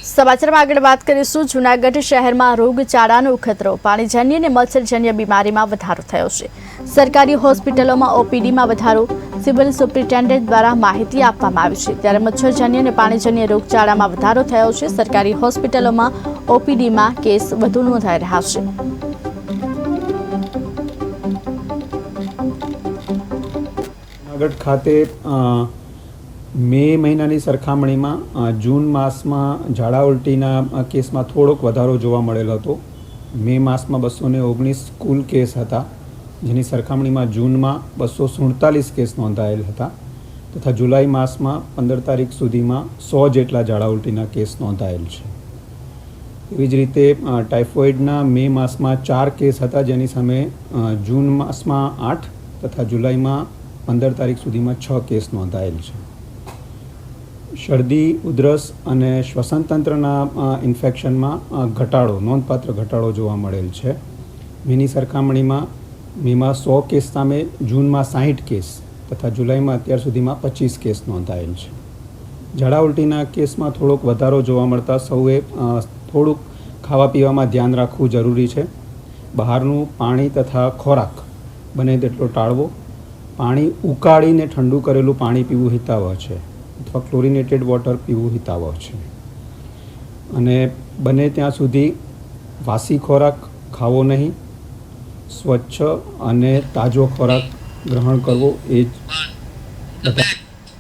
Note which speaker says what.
Speaker 1: સમાચારમાં આગળ વાત કરીશું। જૂનાગઢ શહેરમાં રોગચાળાનો ખતરો, પાણીજન્ય અને મચ્છરજન્ય બીમારીમાં વધારો થયો છે। સરકારી હોસ્પિટલોમાં ઓપીડીમાં વધારો સિવિલ સુપ્રિન્ટેન્ડન્ટ દ્વારા માહિતી આપવામાં આવી છે। ત્યારે મચ્છરજન્ય અને પાણીજન્ય રોગચાળામાં વધારો થયો છે। સરકારી હોસ્પિટલોમાં ઓપીડીમાં કેસ વધુ નોંધાઈ રહ્યા છે।
Speaker 2: જૂનાગઢ ખાતે મે મહિનાની સરખામણીમાં જૂન માસમાં ઝાડા ઉલટીના કેસમાં થોડોક વધારો જોવા મળેલ હતો। મે માસમાં 219 કુલ કેસ હતા, જેની સરખામણીમાં જૂનમાં 247 કેસ નોંધાયેલ હતા તથા જુલાઈ માસમાં 15 તારીખ સુધીમાં 100 જેટલા ઝાડા ઉલટીના કેસ નોંધાયેલ છે। એવી જ રીતે ટાઇફોઇડના મે માસમાં 4 કેસ હતા, જેની સામે જૂન માસમાં 8 તથા જુલાઈમાં 15 તારીખ સુધીમાં 6 કેસ નોંધાયેલ છે। શરદી, ઉધરસ અને શ્વસન તંત્રના ઇન્ફેક્શનમાં ઘટાડો, નોંધપાત્ર ઘટાડો જોવા મળેલ છે। મેની સરખામણીમાં મેમાં 100 કેસ સામે જૂનમાં 60 કેસ તથા જુલાઈમાં અત્યાર સુધીમાં 25 કેસ નોંધાયેલ છે। ઝાડા ઉલટીના કેસમાં થોડોક વધારો જોવા મળતા સૌએ થોડુંક ખાવા પીવામાં ધ્યાન રાખવું જરૂરી છે। બહારનું પાણી તથા ખોરાક બને તેટલો ટાળવો। પાણી ઉકાળીને ઠંડુ કરેલું પાણી પીવું હિતાવહ છે અથવા ક્લોરિનેટેડ વોટર પીવું હિતાવહ છે। અને બને ત્યાં સુધી વાસી ખોરાક ખાવો નહીં, સ્વચ્છ અને તાજો ખોરાક ગ્રહણ કરવો એ જ